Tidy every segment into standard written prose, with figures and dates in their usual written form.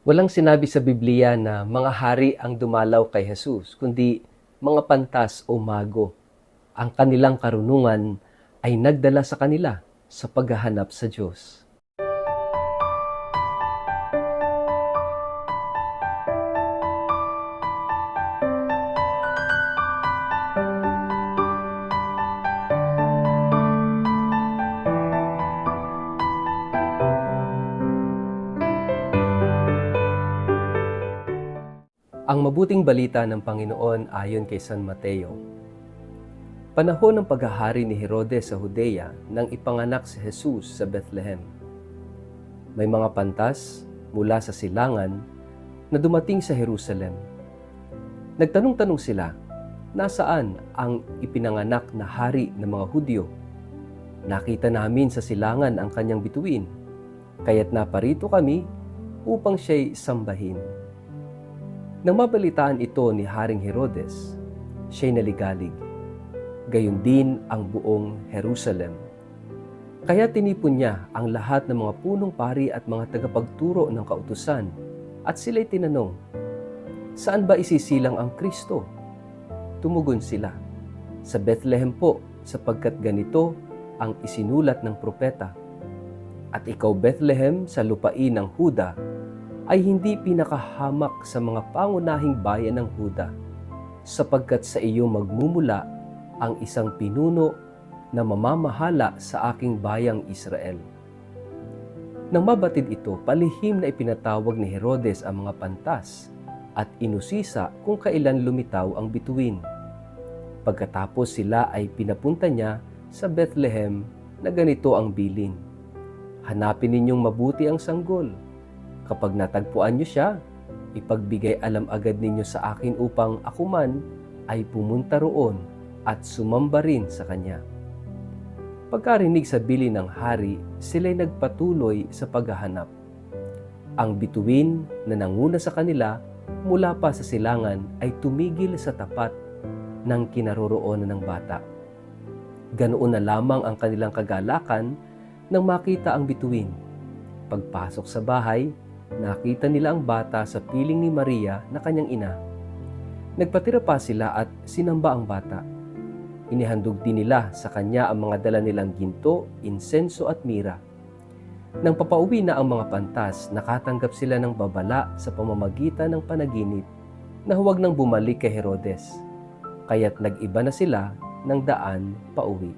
Walang sinabi sa Biblia na mga hari ang dumalaw kay Jesus, kundi mga pantas o mago. Ang kanilang karunungan ay nagdala sa kanila sa paghahanap sa Diyos. Ang mabuting balita ng Panginoon ayon kay San Mateo. Panahon ng paghahari ni Herodes sa Judea nang ipanganak si Jesus sa Bethlehem. May mga pantas mula sa silangan na dumating sa Jerusalem. Nagtanong-tanong sila, nasaan ang ipinanganak na hari ng mga Hudyo? Nakita namin sa silangan ang kanyang bituin, kaya't naparito kami upang siya'y sambahin. Nang mabalitaan ito ni Haring Herodes, siya'y naligalig. Gayon din ang buong Jerusalem. Kaya tinipon niya ang lahat ng mga punong pari at mga tagapagturo ng kautusan at sila'y tinanong, "Saan ba isisilang ang Kristo?" Tumugon sila, "Sa Bethlehem po, sapagkat ganito ang isinulat ng propeta. At ikaw, Bethlehem, sa lupain ng Huda, ay hindi pinakahamak sa mga pangunahing bayan ng Huda, sapagkat sa iyo magmumula ang isang pinuno na mamamahala sa aking bayang Israel." Nang mabatid ito, palihim na ipinatawag ni Herodes ang mga pantas at inusisa kung kailan lumitaw ang bituin. Pagkatapos sila ay pinapunta niya sa Bethlehem na ganito ang bilin, "Hanapin ninyong mabuti ang sanggol. Kapag natagpuan niyo siya, ipagbigay alam agad ninyo sa akin upang ako man ay pumunta roon at sumamba rin sa kanya." Pagkarinig sa bilin ng hari, sila'y nagpatuloy sa paghahanap. Ang bituin na nanguna sa kanila mula pa sa silangan ay tumigil sa tapat ng kinaroroonan ng bata. Ganoon na lamang ang kanilang kagalakan nang makita ang bituin. Pagpasok sa bahay, nakita nila ang bata sa piling ni Maria na kanyang ina. Nagpatira pa sila at sinamba ang bata. Inihandog din nila sa kanya ang mga dala nilang ginto, insenso at mira. Nang papauwi na ang mga pantas, nakatanggap sila ng babala sa pamamagitan ng panaginip na huwag nang bumalik kay Herodes. Kaya't nag-iba na sila ng daan pauwi.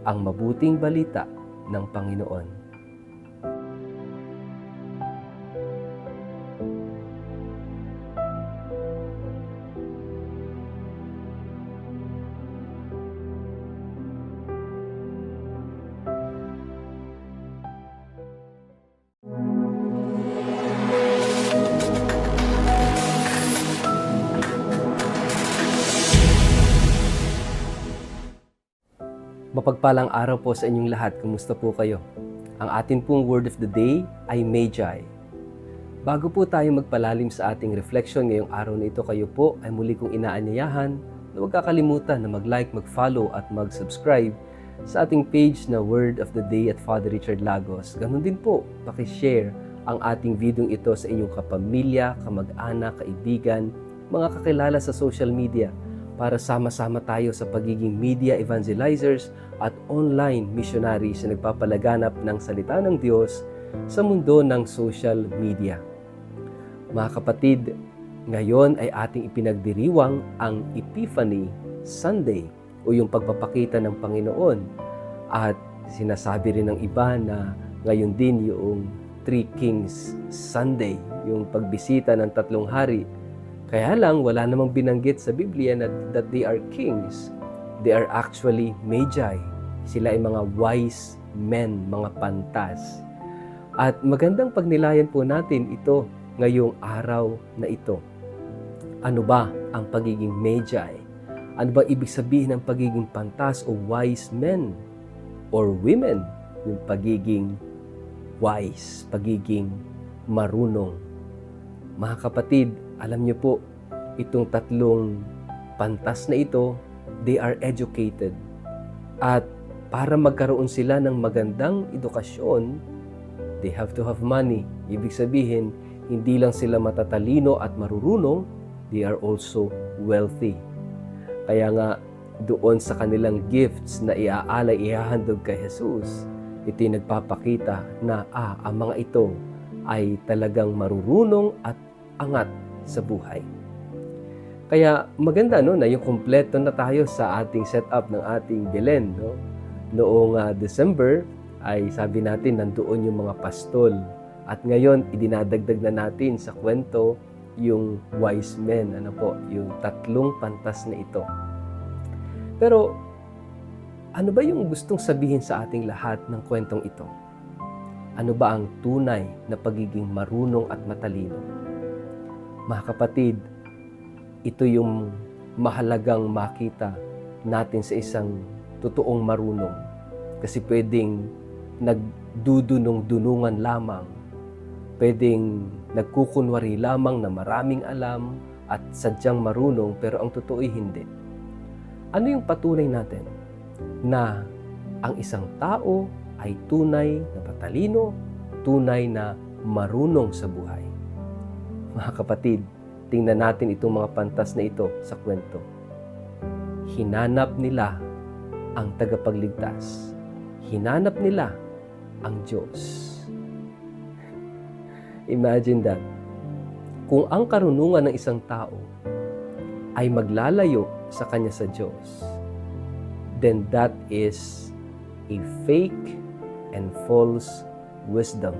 Ang mabuting balita ng Panginoon. Mapagpalang araw po sa inyong lahat. Kumusta po kayo? Ang atin pong word of the day ay Magi. Bago po tayo magpalalim sa ating reflection ngayong araw na ito, kayo po ay muli kong inaanyayahan na huwag kakalimutan na mag-like, mag-follow at mag-subscribe sa ating page na Word of the Day at Father Richard Lagos. Ganun din po, pakishare ang ating video ito sa inyong kapamilya, kamag-anak, kaibigan, mga kakilala sa social media, para sama-sama tayo sa pagiging media evangelizers at online missionaries na nagpapalaganap ng salita ng Diyos sa mundo ng social media. Mga kapatid, ngayon ay ating ipinagdiriwang ang Epiphany Sunday o yung pagpapakita ng Panginoon. At sinasabi rin ng iba na ngayon din yung Three Kings Sunday, yung pagbisita ng tatlong hari. Kaya lang, wala namang binanggit sa Biblia that they are kings. They are actually magi. Sila ay mga wise men, mga pantas. At magandang pagnilayan po natin ito ngayong araw na ito. Ano ba ang pagiging magi? Ano ba ibig sabihin ng pagiging pantas o wise men or women? Yung pagiging wise, pagiging marunong. Mga kapatid, alam niyo po, itong tatlong pantas na ito, they are educated. At para magkaroon sila ng magandang edukasyon, They have to have money. Ibig sabihin, hindi lang sila matatalino at marurunong, they are also wealthy. Kaya nga, doon sa kanilang gifts na iaalay, ihahandog kay Jesus, ito yung nagpapakita na ang mga ito ay talagang marurunong at angat sa buhay. Kaya maganda na yung kumpleto na tayo sa ating setup ng ating Belen. Noong December ay sabi natin nandoon yung mga pastol. At ngayon, idinadagdag na natin sa kwento yung wise men, yung 3 pantas na ito. Pero, ano ba yung gustong sabihin sa ating lahat ng kwentong ito? Ano ba ang tunay na pagiging marunong at matalino? Mga kapatid, ito yung mahalagang makita natin sa isang totoong marunong. Kasi pwedeng nagdudunong-dunungan lamang, pwedeng nagkukunwari lamang na maraming alam at sadyang marunong, pero ang totoo ay hindi. Ano yung patunay natin na ang isang tao ay tunay na matalino, tunay na marunong sa buhay? Mga kapatid, tingnan natin itong mga pantas na ito sa kwento. Hinanap nila ang tagapagligtas. Hinanap nila ang Diyos. Imagine that. Kung ang karunungan ng isang tao ay maglalayo sa kanya sa Diyos, then that is a fake and false wisdom.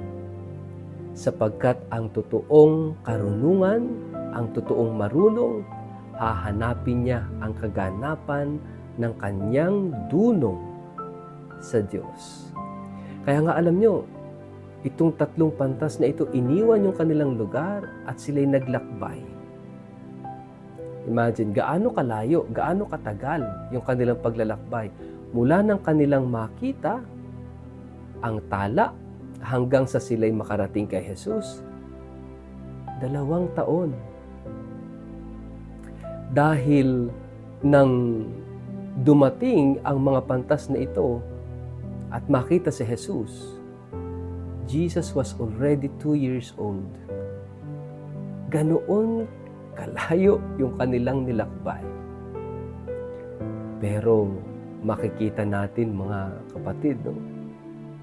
Sapagkat ang totoong karunungan, ang totoong marunong, hahanapin niya ang kaganapan ng kanyang dunong sa Diyos. Kaya nga alam nyo, itong 3 pantas na ito, iniwan yung kanilang lugar at sila'y naglakbay. Imagine, gaano kalayo, gaano katagal yung kanilang paglalakbay. Mula ng kanilang makita ang tala hanggang sa sila'y makarating kay Jesus, 2 taon. Dahil nang dumating ang mga pantas na ito at makita si Jesus, Jesus was already 2 years old. Ganoon kalayo yung kanilang nilakbay. Pero makikita natin mga kapatid,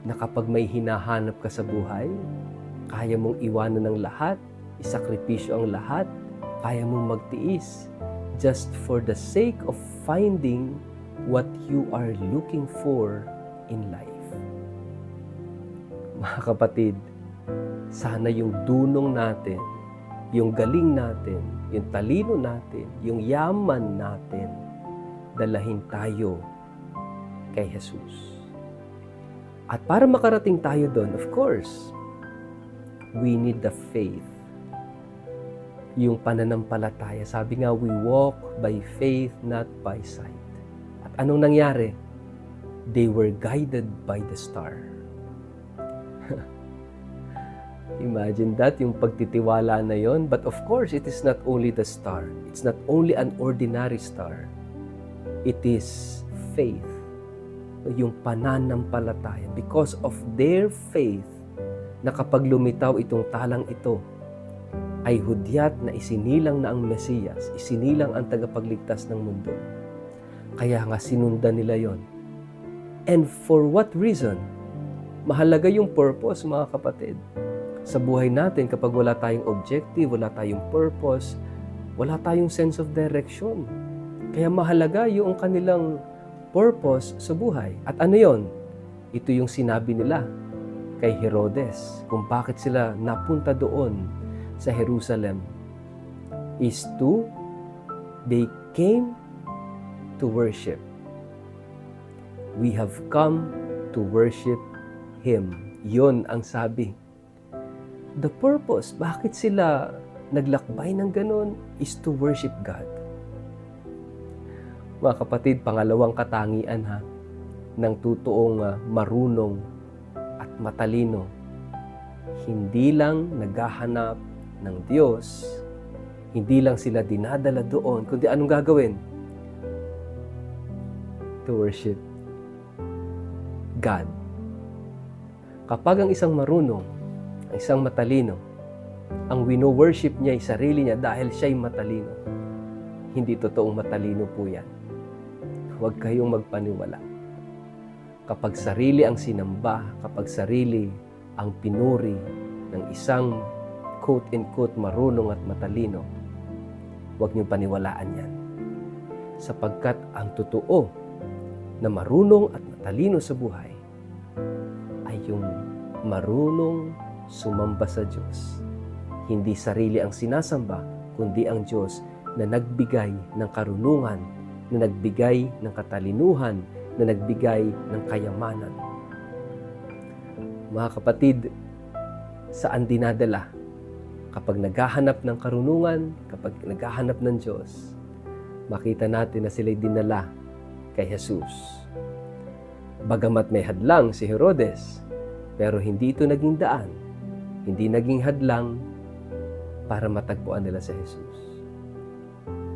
na kapag may hinahanap ka sa buhay, kaya mong iwanan ng lahat, isakripisyo ang lahat, kaya mong magtiis just for the sake of finding what you are looking for in life. Mga kapatid, sana yung dunong natin, yung galing natin, yung talino natin, yung yaman natin, dalahin tayo kay Jesus. At para makarating tayo doon, of course, we need the faith. Yung pananampalataya. Sabi nga, we walk by faith, not by sight. At anong nangyari? They were guided by the star. Imagine that, yung pagtitiwala na yon. But of course, it is not only the star. It's not only an ordinary star. It is faith. Yung pananampalataya. Because of their faith, na kapag lumitaw itong talang ito, ay hudyat na isinilang na ang Mesiyas, isinilang ang tagapagligtas ng mundo. Kaya nga sinundan nila yon. And for what reason? Mahalaga yung purpose, mga kapatid. Sa buhay natin, kapag wala tayong objective, wala tayong purpose, wala tayong sense of direction. Kaya mahalaga yung kanilang purpose sa buhay. At ano yon? Ito yung sinabi nila kay Herodes, kung bakit sila napunta doon sa Jerusalem, is they came to worship. We have come to worship Him. Yon ang sabi. The purpose, bakit sila naglakbay ng ganun, is to worship God. Mga kapatid, pangalawang katangian ng totoong marunong at matalino. Hindi lang naghahanap ng Diyos, hindi lang sila dinadala doon, kundi anong gagawin? To worship God. Kapag ang isang marunong ang isang matalino, ang wino-worship niya ay sarili niya dahil siya'y matalino. Hindi totoong matalino po yan. Huwag kayong magpaniwala. Kapag sarili ang sinamba, kapag sarili ang pinuri ng isang quote-unquote marunong at matalino, huwag niyong paniwalaan yan. Sapagkat ang totoo na marunong at matalino sa buhay ay yung marunong sumamba sa Diyos. Hindi sarili ang sinasamba, kundi ang Diyos na nagbigay ng karunungan, na nagbigay ng katalinuhan, na nagbigay ng kayamanan. Mga kapatid, saan dinadala? Kapag naghahanap ng karunungan, kapag naghahanap ng Diyos, makita natin na sila'y dinala kay Jesus. Bagamat may hadlang si Herodes, pero hindi ito naging daan, hindi naging hadlang para matagpuan nila si Jesus.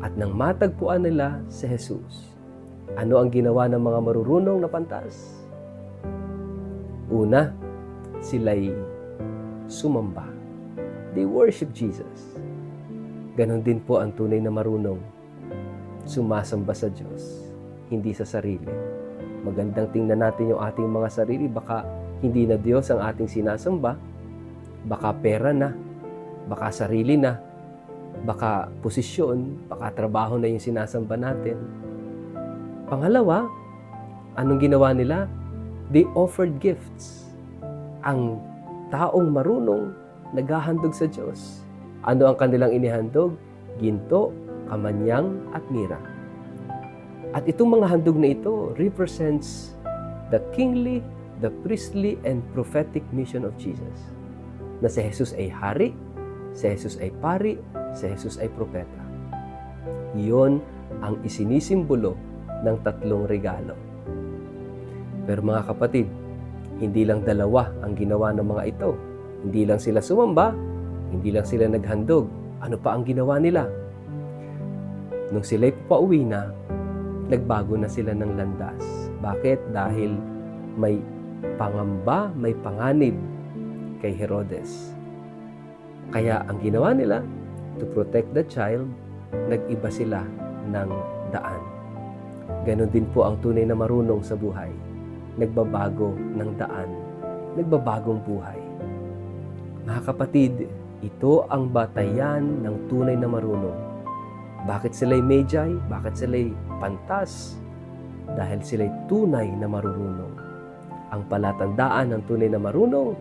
At nang matagpuan nila si Jesus, ano ang ginawa ng mga marurunong na pantas? Una, sila'y sumamba. They worship Jesus. Ganon din po ang tunay na marunong. Sumasamba sa Diyos, hindi sa sarili. Magandang tingnan natin yung ating mga sarili. Baka hindi na Diyos ang ating sinasamba. Baka pera na. Baka sarili na. Baka posisyon. Baka trabaho na yung sinasamba natin. Pangalawa, anong ginawa nila? They offered gifts. Ang taong marunong naghahandog sa Diyos. Ano ang kanilang inihandog? Ginto, kamanyang, at mira. At itong mga handog na ito represents the kingly, the priestly, and prophetic mission of Jesus. Na si Jesus ay hari, si Jesus ay pari, si Jesus ay propeta. Iyon ang isinisimbolo ng tatlong regalo. Pero mga kapatid, hindi lang dalawa ang ginawa ng mga ito. Hindi lang sila sumamba, hindi lang sila naghandog. Ano pa ang ginawa nila? Nung sila'y pauwi na, nagbago na sila ng landas. Bakit? Dahil may pangamba, may panganib kay Herodes. Kaya ang ginawa nila, to protect the child, nag-iba sila ng daan. Ganon din po ang tunay na marunong sa buhay. Nagbabago ng daan, nagbabagong buhay. Mga kapatid, ito ang batayan ng tunay na marunong. Bakit sila'y Magi? Bakit sila'y pantas? Dahil sila'y tunay na marunong. Ang palatandaan ng tunay na marunong,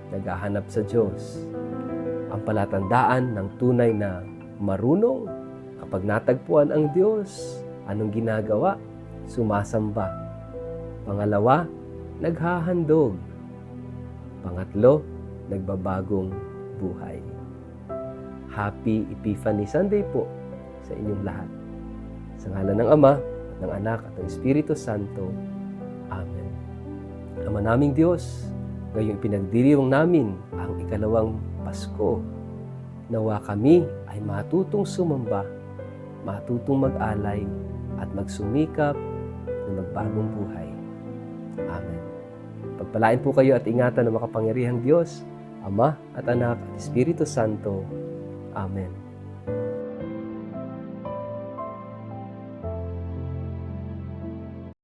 naghahanap sa Diyos. Ang palatandaan ng tunay na marunong, kapag natagpuan ang Diyos, anong ginagawa? Sumasamba. Pangalawa, naghahandog. Pangatlo, nagbabagong buhay. Happy Epiphany Sunday po sa inyong lahat. Sa ngalan ng Ama, ng Anak, at ng Espiritu Santo. Amen. Ama naming Diyos, ngayong pinagdiriwang namin ang ikalawang Pasko, nawa kami ay matutong sumamba, matutong mag-alay, at magsumikap na magbagong buhay. Amen. Pagpalain po kayo at ingatan ng makapangyarihang Diyos, Ama at Anak at Espiritu Santo. Amen.